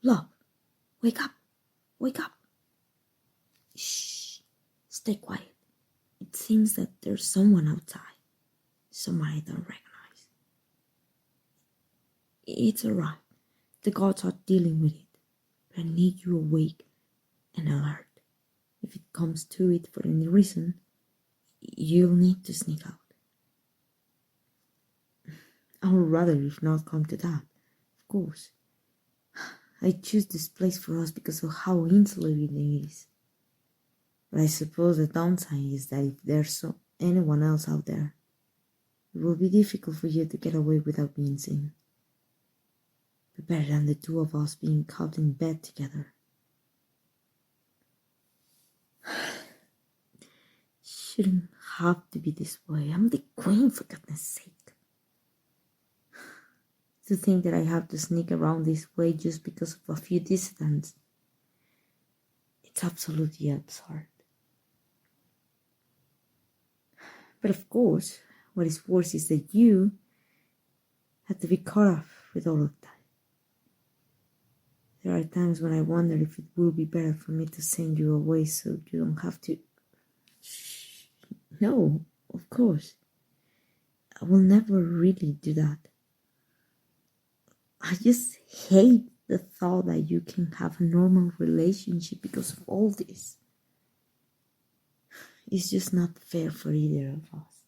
Love, wake up, wake up. Shh, stay quiet. It seems that there's someone outside, someone I don't recognize. It's alright, the gods are dealing with it, but I need you awake and alert. If it comes to it for any reason, you'll need to sneak out. I would rather if not come to that, of course. I choose this place for us because of how insulated it is. But I suppose the downside is that if there's anyone else out there, it will be difficult for you to get away without being seen. But better than the two of us being caught in bed together. Shouldn't have to be this way. I'm the queen, for goodness sake. To think that I have to sneak around this way just because of a few dissidents. It's absolutely absurd. But of course, what is worse is that you had to be caught up with all of that. There are times when I wonder if it would be better for me to send you away so you don't have to... Shh. No, of course. I will never really do that. I just hate the thought that you can have a normal relationship because of all this. It's just not fair for either of us.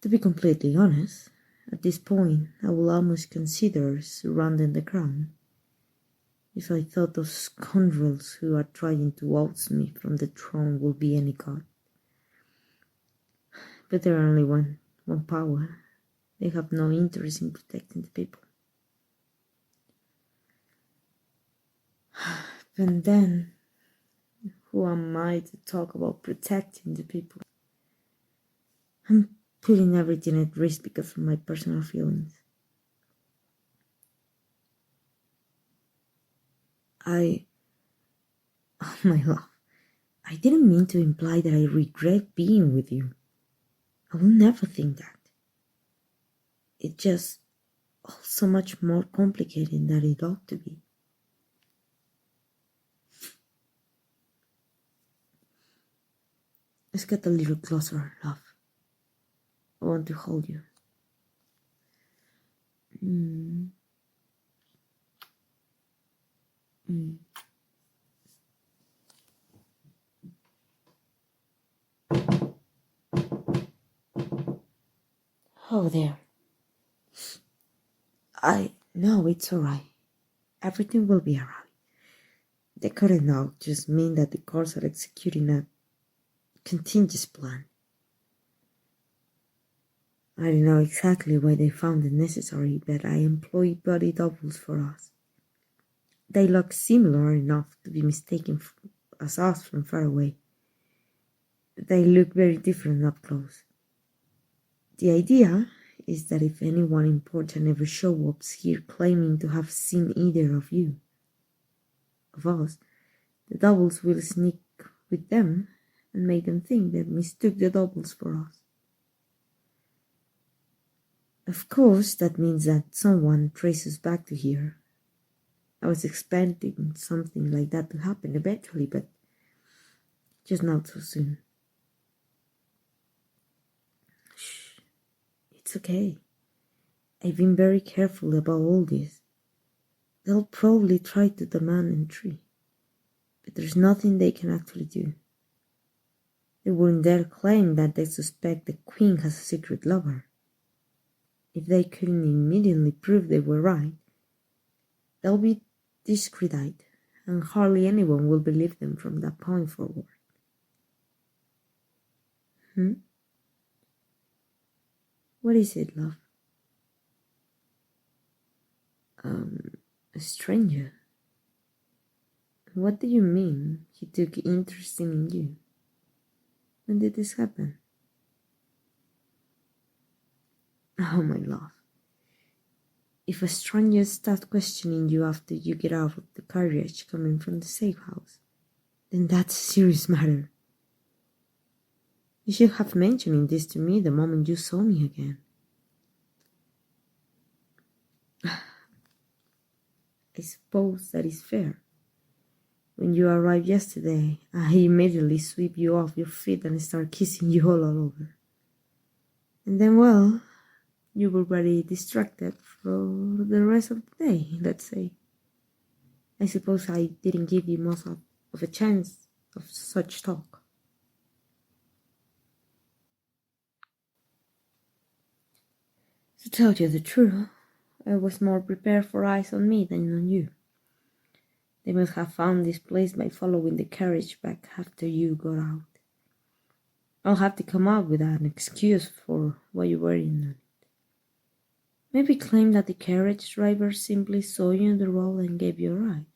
To be completely honest, at this point, I will almost consider surrounding the crown. If I thought those scoundrels who are trying to oust me from the throne will be any god. But there are only one power. They have no interest in protecting the people. And then, who am I to talk about protecting the people? I'm putting everything at risk because of my personal feelings. Oh my love, I didn't mean to imply that I regret being with you. I will never think that. It's just all so much more complicated than it ought to be. Let's get a little closer, love. I want to hold you. Oh, there. No, it's alright. Everything will be alright. The current out just mean that the courts are executing a contingency plan. I don't know exactly why they found it necessary, but I employ body doubles for us. They look similar enough to be mistaken as us from far away. They look very different up close. The idea is that if anyone important ever shows up here claiming to have seen either of us, the doubles will sneak with them and make them think they mistook the doubles for us. Of course, that means that someone traces back to here. I was expecting something like that to happen eventually, but just not so soon. Shh, it's okay. I've been very careful about all this. They'll probably try to demand entry, but there's nothing they can actually do. They wouldn't dare claim that they suspect the queen has a secret lover. If they couldn't immediately prove they were right, they'll be discredited, and hardly anyone will believe them from that point forward. What is it, love? A stranger? What do you mean he took interest in you? When did this happen? Oh, my love. If a stranger starts questioning you after you get out of the carriage coming from the safe house, then that's a serious matter. You should have mentioned this to me the moment you saw me again. I suppose that is fair. When you arrived yesterday, I immediately sweep you off your feet and start kissing you all over. And then, well, you were very distracted for the rest of the day, let's say. I suppose I didn't give you much of a chance of such talk. To tell you the truth, I was more prepared for eyes on me than on you. They must have found this place by following the carriage back after you got out. I'll have to come up with an excuse for why you were in it. Maybe claim that the carriage driver simply saw you on the road and gave you a ride.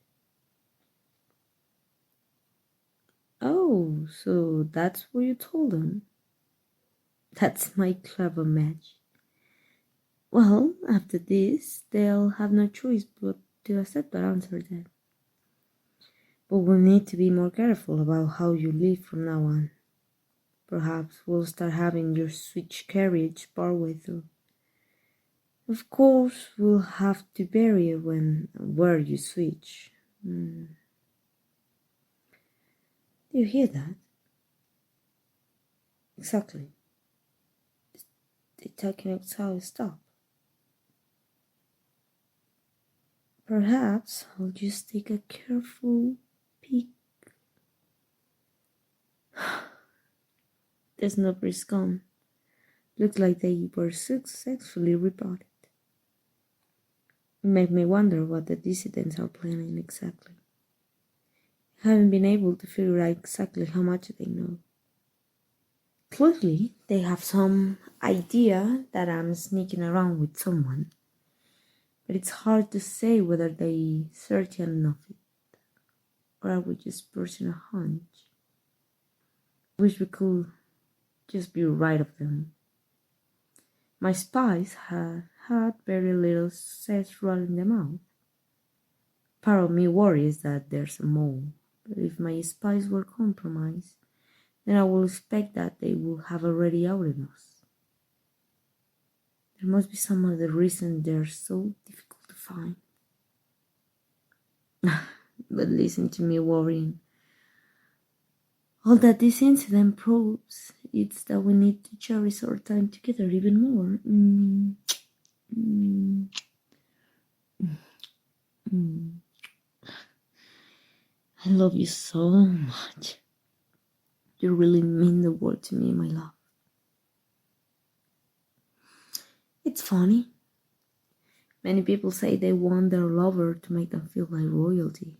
Oh, so that's what you told them? That's my clever match. Well, after this, they'll have no choice but to accept that answer then. But we'll need to be more careful about how you live from now on. Perhaps we'll start having your switch carriage partway through. Of course, we'll have to vary where you switch. Do you hear that? Exactly. The talking outside stop. Perhaps I'll just take a careful peek. There's no breeze gone. Looks like they were successfully rebutted. It made me wonder what the dissidents are planning exactly. I haven't been able to figure out exactly how much they know. Clearly, they have some idea that I'm sneaking around with someone, but it's hard to say whether they certain of it, or are we just pushing a hunch. I wish we could just be right of them. My spies have had very little success rolling them out. Part of me worries that there's a mole, but if my spies were compromised, then I will expect that they will have already outed us. There must be some other reason they're so difficult to find. But listen to me worrying. All that this incident proves is that we need to cherish our time together even more. I love you so much. You really mean the world to me, my love. It's funny. Many people say they want their lover to make them feel like royalty.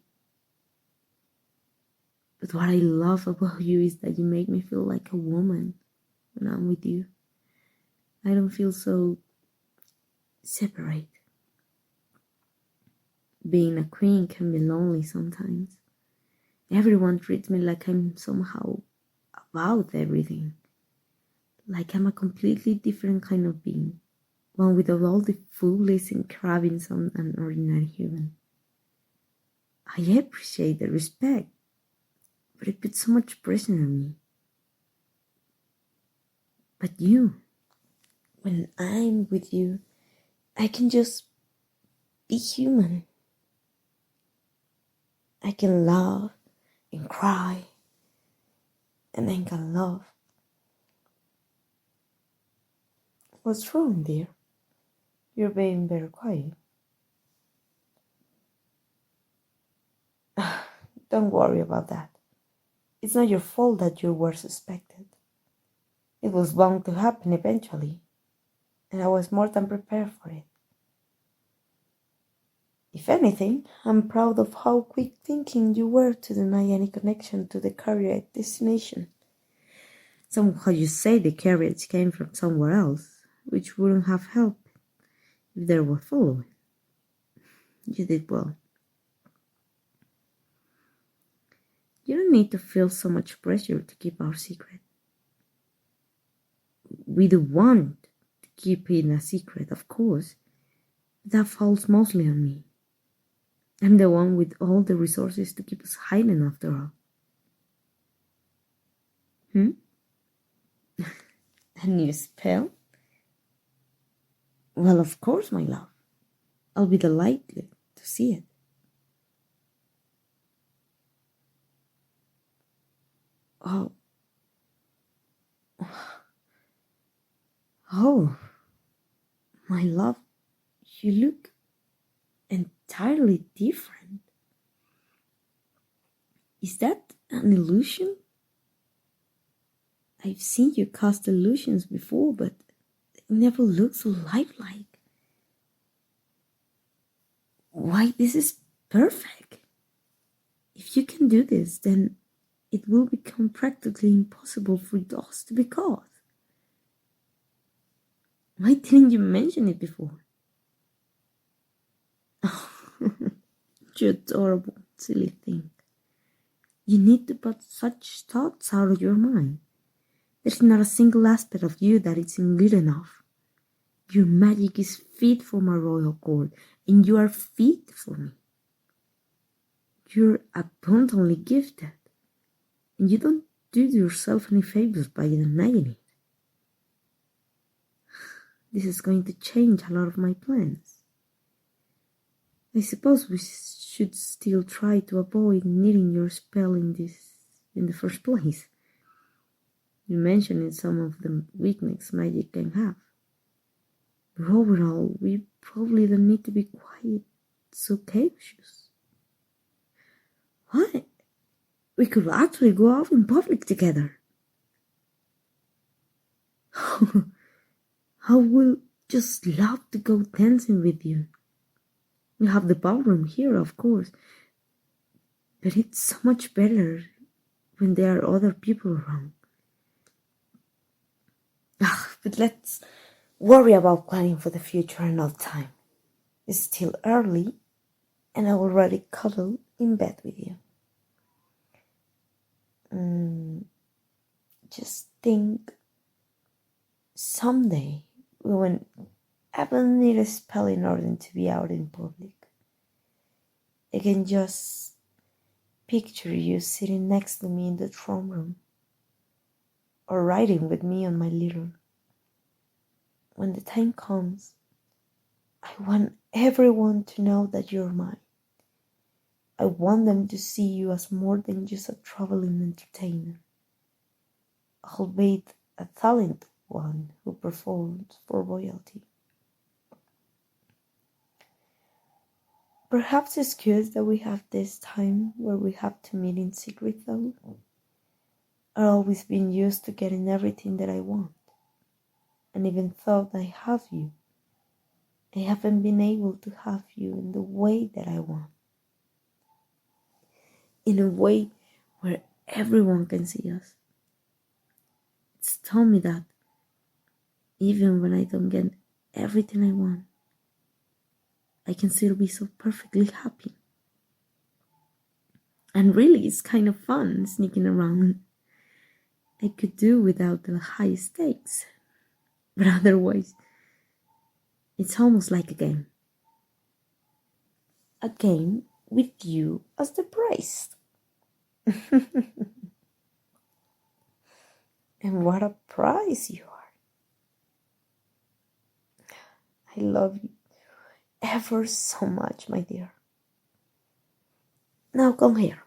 But what I love about you is that you make me feel like a woman when I'm with you. I don't feel so separate. Being a queen can be lonely sometimes. Everyone treats me like I'm somehow about everything. Like I'm a completely different kind of being. One without all the foolish and cravings on an ordinary human. I appreciate the respect, but it puts so much pressure on me. But you, when I'm with you, I can just be human. I can laugh and cry and then can love. What's wrong, dear? You're being very quiet. Don't worry about that. It's not your fault that you were suspected. It was bound to happen eventually, and I was more than prepared for it. If anything, I'm proud of how quick thinking you were to deny any connection to the carrier destination. Somehow you say the carriage came from somewhere else, which wouldn't have helped if there were following. You did well. You don't need to feel so much pressure to keep our secret. We do want to keep it a secret, of course, but that falls mostly on me. I'm the one with all the resources to keep us hiding after all. A new spell? Well, of course, my love. I'll be delighted to see it. Oh, oh, my love, you look entirely different. Is that an illusion? I've seen you cast illusions before, but they never look so lifelike. Why, this is perfect. If you can do this, then it will become practically impossible for dogs to be caught. Why didn't you mention it before? You adorable, silly thing. You need to put such thoughts out of your mind. There's not a single aspect of you that isn't good enough. Your magic is fit for my royal court, and you are fit for me. You're abundantly gifted, and you don't do yourself any favors by denying it. This is going to change a lot of my plans. I suppose we should still try to avoid needing your spell in the first place. You mentioned some of the weaknesses magic can have. But overall, we probably don't need to be quite so cautious. What? We could actually go out in public together. I would just love to go dancing with you. We have the ballroom here, of course, but it's so much better when there are other people around. But let's worry about planning for the future another time. It's still early, and I already cuddle in bed with you. Just think, someday we won't ever need a spell in order to be out in public. I can just picture you sitting next to me in the throne room, or riding with me on my litter. When the time comes, I want everyone to know that you're mine. I want them to see you as more than just a traveling entertainer, albeit a talented one who performs for royalty. Perhaps it's good that we have this time where we have to meet in secret, though. I've always been used to getting everything that I want, and even though I have you, I haven't been able to have you in the way that I want. In a way where everyone can see us. It's told me that even when I don't get everything I want, I can still be so perfectly happy. And really, it's kind of fun sneaking around. I could do without the high stakes, but otherwise, it's almost like a game. A game with you as the prize. And what a prize you are. I love you ever so much, my dear. Now come here.